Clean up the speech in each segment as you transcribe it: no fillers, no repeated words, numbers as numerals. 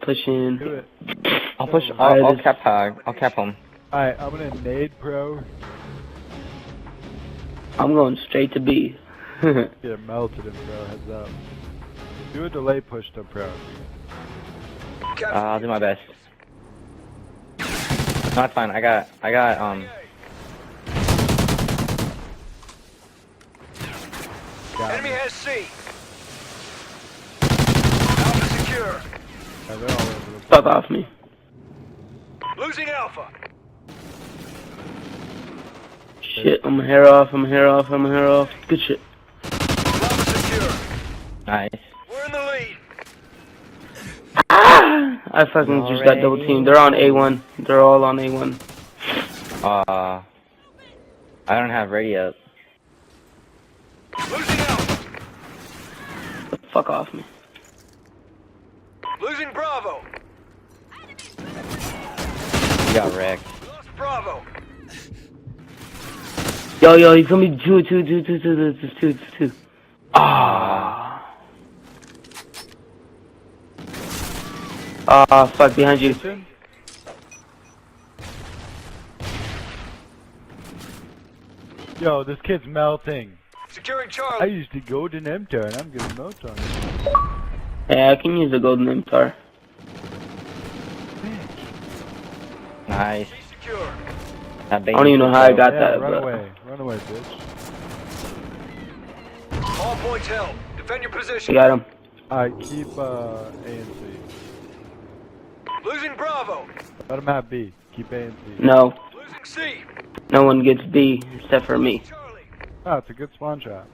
pushing. Do it. I'll push. Alright, I'll this- cap tag. I'll cap him. Alright, I'm gonna nade pro. I'm going straight to B. Get melted in pro, heads up. Do a delay push to pro. I'll do my best. No, it's fine. I got. Got Enemy me. has C. Alpha secure. Yeah, they're all over the place. Fuck off me. Losing Alpha. Shit, I'm a hair off, I'm a hair off, I'm a hair off. Good shit. Alpha secure. Nice. We're in the lead. Ah! I fucking just got double teamed. They're on A1. They're all on A1. I don't have radio. Losing Alpha. Fuck off me. Losing Bravo. You got wrecked. Lost Bravo. Yo, he's gonna be two. Ah. Ah, fuck, behind you. Kitchen? Yo, this kid's melting. Securing I Charlie. used to go to Nemtar and I'm getting melt on it. Yeah, I can use a golden MTAR. Nice. C secure. That I don't even know how I got Yeah, that, run but away. Run away, bitch. All points held. Defend your I position. got him. Alright, keep A and C. Losing Bravo. Let him have B. Keep A and C. No, Losing C. no one gets B except for me. Charlie. Oh, it's a good spawn trap.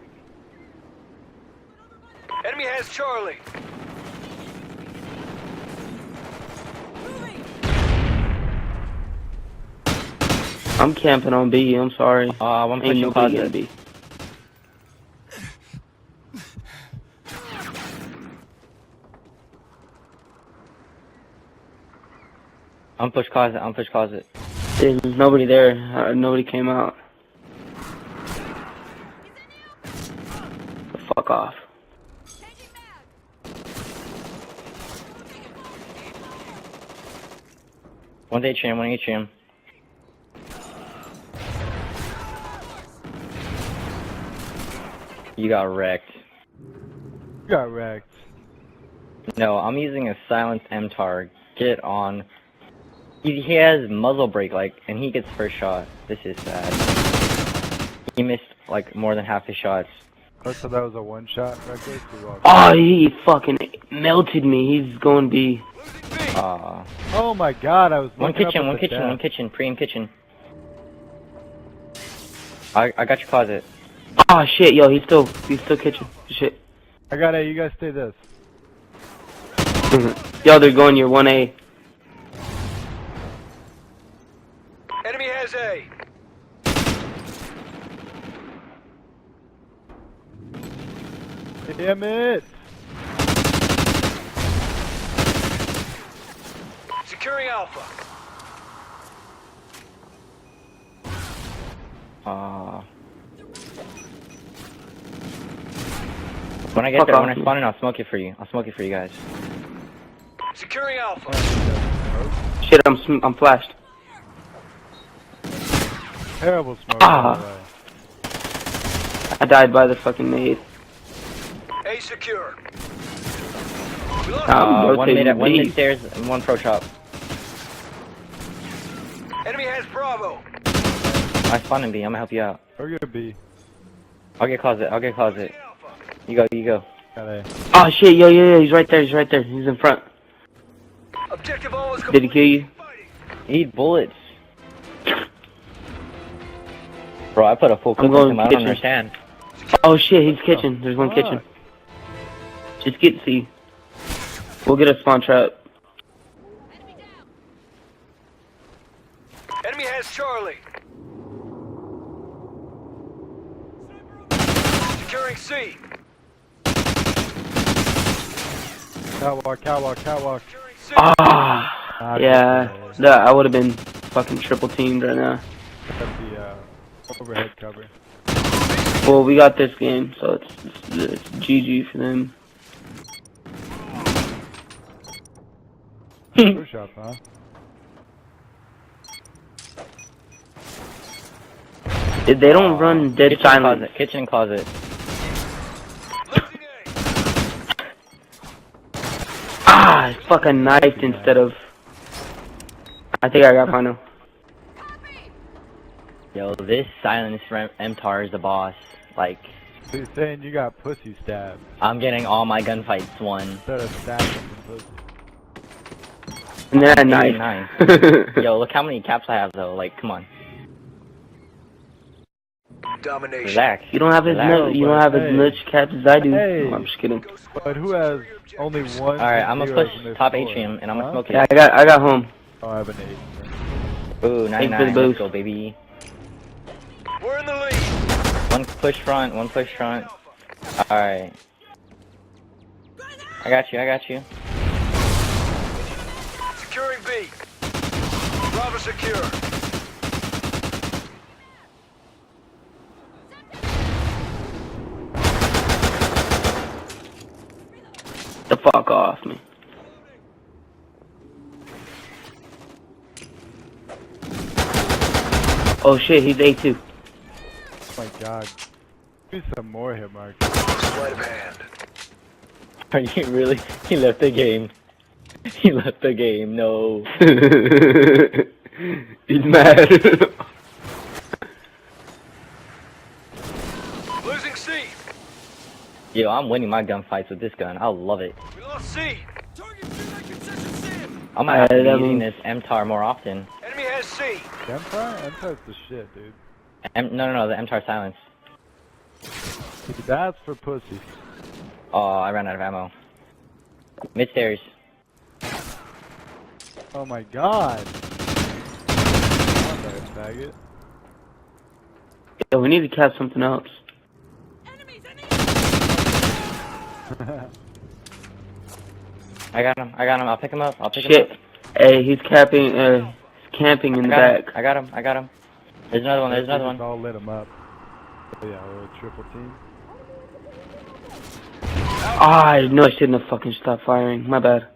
Enemy has Charlie. I'm camping on B, I'm sorry. One Ain't pushing nobody closet. in B. I'm push closet. I'm push closet. There's nobody there. Nobody came out. Fuck off. One atrium. One atrium. You got wrecked. You got wrecked. No, I'm using a silenced MTAR. Get on. He has muzzle brake, and he gets first shot. This is sad. He missed, more than half his shots. Oh, so that was a one shot record? Oh, he fucking melted me. He's going B. Losing B. Oh my god, I was One looking kitchen, up at one the kitchen, desk. one kitchen, pre-aim kitchen. I got your closet. Oh shit, yo, he's still kitchen. Shit. I got A, you guys stay this. Yo, they're going your 1A. Enemy has A. Damn it! Securing Alpha. When I get Fuck there, off when I me. spawn in, I'll smoke it for you. I'll smoke it for you guys. Securing Alpha. Shit, I'm flashed. Terrible smoke, Ah. by the way. I died by the fucking nade. A secure. We lost I'm One rotating mid B. stairs and one pro shop. Enemy has Bravo. I spawn in B. I'm gonna help you out. We're gonna B. I'll get closet. I'll get closet. Alpha. You go. You go. Got A. Oh shit, yo, he's right there. He's right there. He's in front. Objective almost Did he complete. kill you? Fighting. Eat bullets. Bro, I put a full clip going in him. I don't kitchen. understand. Oh shit, he's kitchen. There's one Fuck. kitchen. Just get C. We'll get a spawn trap. Enemy has Charlie. Securing C. Catwalk, catwalk, catwalk. Securing C. Ah, Ah, yeah. good. That I would have been fucking triple teamed right now. Got the overhead cover. Well, we got this game, so it's GG for them. Push up, huh? They don't run dead kitchen silent. closet. Kitchen closet. Losing A. Ah, it's fucking knifed instead of. I think I got final. Yo, this silence from MTAR is the boss. Like, So you're saying you got pussy stabbed I'm getting all my gunfights won. instead of stabbing some pussy. And then I Maybe knifed. Yo, look how many caps I have though. Like, come on. Domination. Relax. You don't have as Relax. much. You don't have as Hey. much caps as I do. Hey. No, I'm just kidding. But who has only one? Alright, I'm gonna zeros push in their top score? atrium and I'm gonna Huh? smoke Yeah, it. I got home. Oh, I have an 8. Ooh, Thanks for the 99. Let's boost. go, baby. We're in the lead. One push front, one push front. Alright. I got you, I got you. Securing B. Bravo secure. The fuck off me. Oh shit, he's A2. Oh my god. Give me some more hit mark. Sleight of hand. Are you really? He left the game. He left the game, no. He's mad. Losing C. Yo, I'm winning my gunfights with this gun. I love it. We lost C. I'm gonna have to be that using means- this MTAR more often. Enemy has C. Empire? Empire's the shit, dude. No, the MTAR silence. That's for pussy. Oh, I ran out of ammo. Mid stairs. Oh my god. Come on there, faggot. Yeah, we need to cap something else. I got him. I'll pick him up. I'll pick Shit. him up. Hey, he's camping in the back. I got him. There's another one. There's another Just one. all lit him up. Oh, yeah, we're a triple team. Ah, I know I shouldn't have fucking stopped firing. My bad.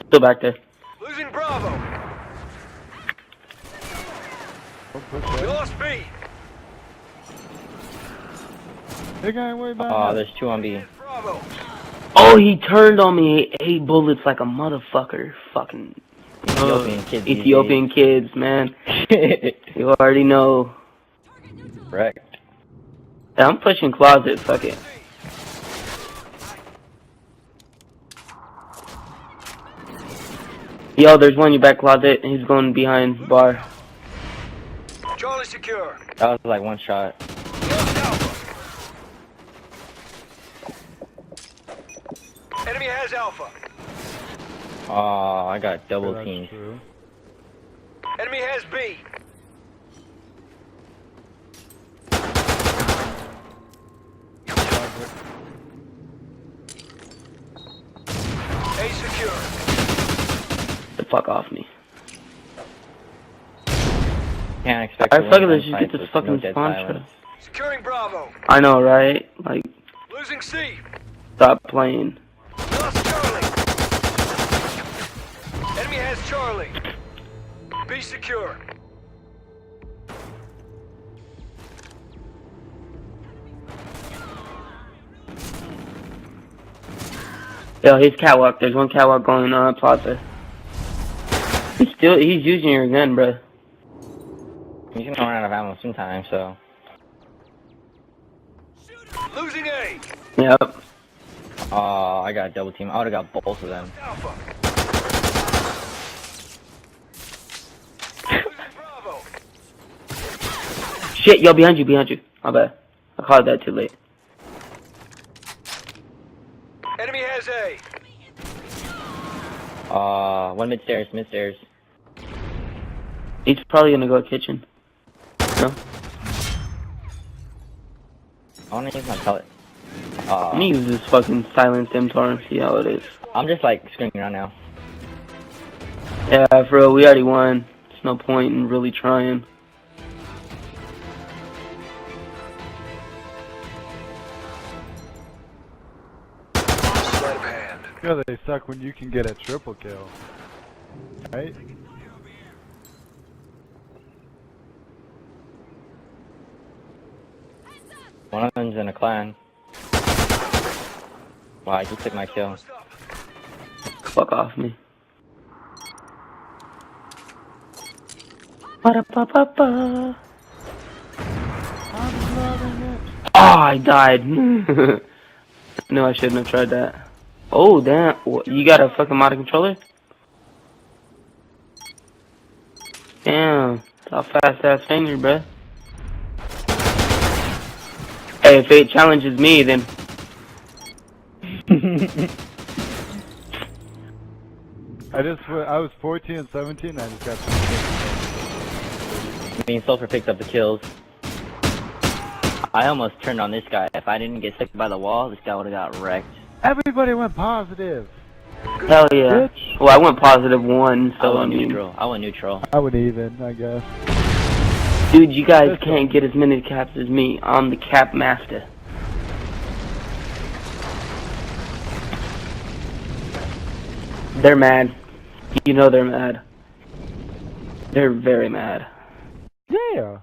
Still back there. Losing Bravo. Don't push We it. lost B. They're going way back. Oh, there's two on B. Bravo. Oh, he turned on me 8 bullets like a motherfucker. Fucking Ethiopian kids. these Ethiopian kids, man. days. You already know. Correct. Yeah, I'm pushing closet. Fuck it. Yo, there's one in your back closet. He's going behind bar. Charlie secure. That was like one shot. Lost Alpha. Enemy has Alpha. Oh, I got double That's teamed. true. Enemy has B. A secure. The fuck off me. Can't expect. Alright, to fuck it, win let's just get gunfights this with fucking no dead spawn silence. trap. Securing Bravo. I know, right? Like, Losing C. stop playing. Lost Charlie. Enemy has Charlie. B secure. Yo, he's catwalk. There's one catwalk going on plaza. He's using your gun, bro. He's gonna run out of ammo sometime, so. Losing A. Yep. Oh, I got double team. I would've got both of them. Alpha. Losing Bravo. Shit, yo, behind you. My bad. I called that too late. Enemy has A. One mid stairs. He's probably gonna go kitchen. No? I wanna use my pellet. I'm gonna use this fucking silenced MTAR and see how it is. I'm just like screwing around now. Yeah, for real, we already won. There's no point in really trying. Sleight of hand. Yeah, they suck when you can get a triple kill. Right? One of them's in a clan. Wow, I just took my kill. Fuck off me. Ba-da-ba-ba-ba. I'm loving it. Oh, I died. No, I shouldn't have tried that. Oh, damn. You got a fucking modded controller? Damn. It's a fast ass finger, bruh. Hey, if it challenges me, then. I was 14 and 17. I just got. Me and Sulfur picked up the kills. I almost turned on this guy. If I didn't get stuck by the wall, this guy would have got wrecked. Everybody went positive. Hell yeah. Bitch. Well, I went +1, so I went mean. neutral. I went neutral. I would even, I guess. Dude, you guys can't get as many caps as me. I'm the cap master. They're mad. You know they're mad. They're very mad. Yeah.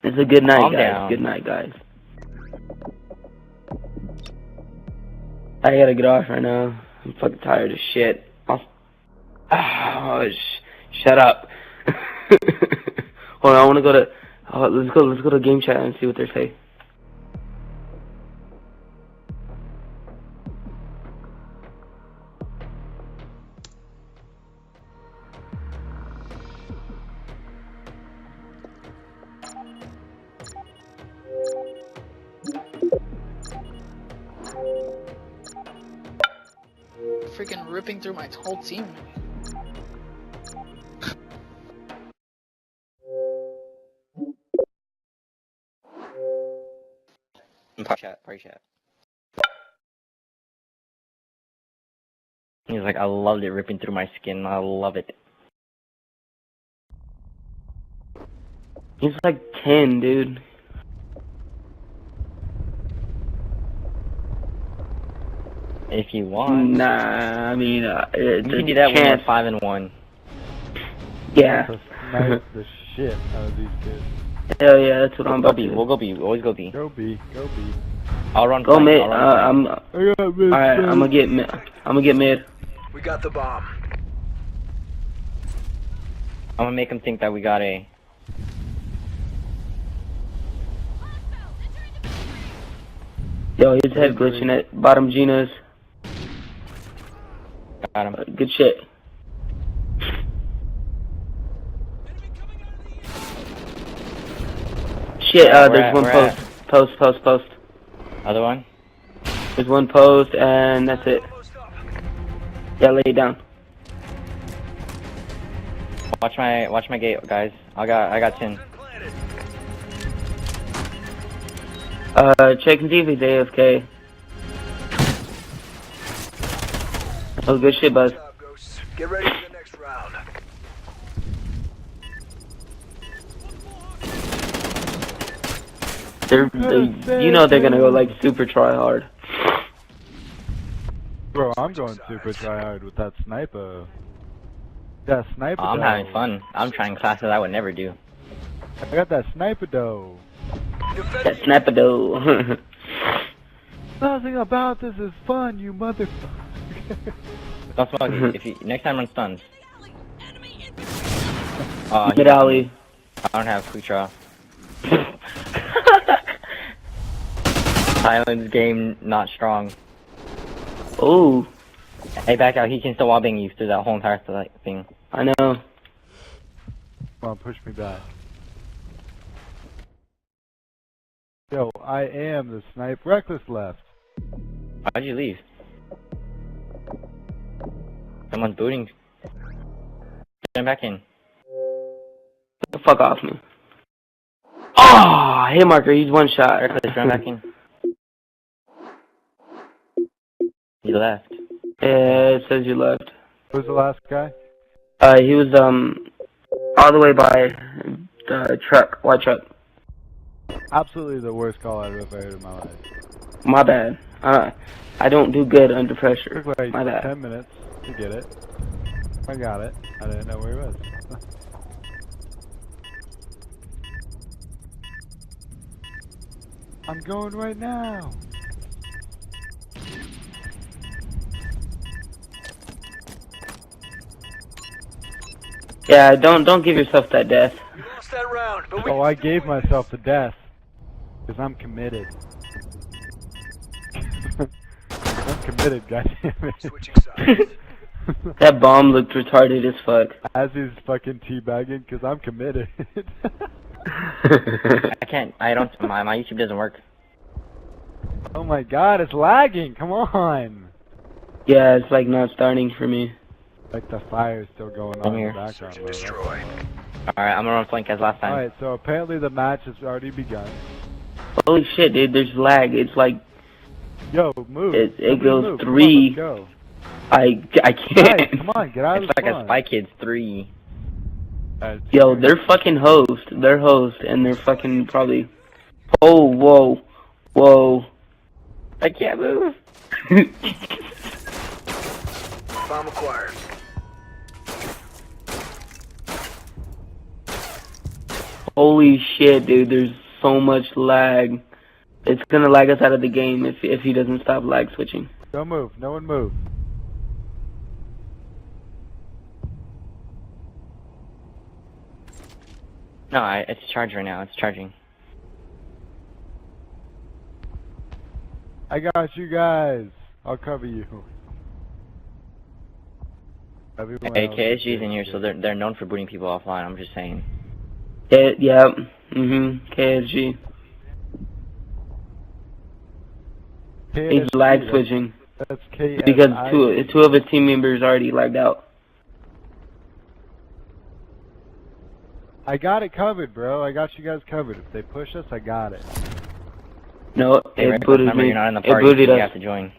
It's a good night, Calm guys. down. Good night, guys. I gotta get off right now. I'm fucking tired as shit. Shut up. Hold on, I wanna go to. Let's go to game chat and see what they say. Freaking ripping through my whole team. Party chat. He's like, I loved it ripping through my skin. I love it. He's like 10, dude. If you want. Nah, I mean, You can do that when we're 5-1. Yeah. Snipe the shit out of these kids. Hell yeah, that's what I'm Go about B. to We'll do. go B. We'll always go B. Go B. Go B. I'll run Go flank, mid. I'll run flank. I got mid. Alright, I'm gonna get mid. I'm gonna get mid. We got the bomb. I'm gonna make him think that we got A. Yo, his head glitching at bottom Gina's. Got him. Good shit. Shit, Where there's at? one Where post. Other one? There's one post, and that's it. Yeah, lay it down. Watch my gate, guys. I got 10. Check and see if he's AFK. Oh, good shit, bud. Get ready for the next round. You know they're gonna go like super try hard. Bro, I'm going super try hard with that sniper. That sniper. I'm dough. having fun. I'm trying classes I would never do. I got that sniper dough. That snapper though. Nothing about this is fun, you motherfucker. Don't smoke it. If you next time run stuns. Get Ali. I don't have quick draw. Silence game not strong. Oh, Hey, back out. He can still wallbang you through that whole entire thing. I know. Come on, push me back. Yo, I am the snipe. Reckless left. Why'd you leave? Someone's booting. Get back in. Get the fuck off me. Oh, hey marker, he's one shot. Reckless, run back in. You left. Yeah, it says you left. Who's the last guy? He was all the way by the truck, white truck. Absolutely the worst call I've ever heard in my life. My bad. I don't do good under pressure. Took like My bad. 10 minutes. You get it. I got it. I didn't know where he was. I'm going right now. Yeah, don't give yourself that death. We lost that round, but we Oh, I gave myself the death. Because I'm committed. I'm committed, goddammit. switching sides. That bomb looked retarded as fuck. As he's fucking teabagging, because I'm committed. I can't. I don't. My YouTube doesn't work. Oh my god, it's lagging! Come on! Yeah, it's like not starting for me. Like the fire's still going I'm on in here. the background. Search and destroy. Alright, I'm gonna run flank as last time. Alright, so apparently the match has already begun. Holy shit, dude, there's lag. It's like Yo, move. It Somebody goes move. 3. Come on, let's go. I Guys, can't. come on, get out It's of the like a spawn. Spy Kids 3. Yo, they're fucking host. They're host, and they're fucking probably. Oh, whoa, whoa. I can't move. Bomb acquired. Holy shit, dude. There's so much lag. It's gonna lag us out of the game if he doesn't stop lag switching. Don't move. No one move. No, it's charged right now. It's charging. I got you guys. I'll cover you. Everyone Hey, else KSG's is in here, so they're known for booting people offline. I'm just saying. Yeah. KSG. He's KSG, lag switching That's KSI. because two of his team members already lagged out. I got it covered, bro. I got you guys covered. If they push us, I got it. No, Hey, it Rick, booted remember me. you're not in the It party, booted so us. you have to join.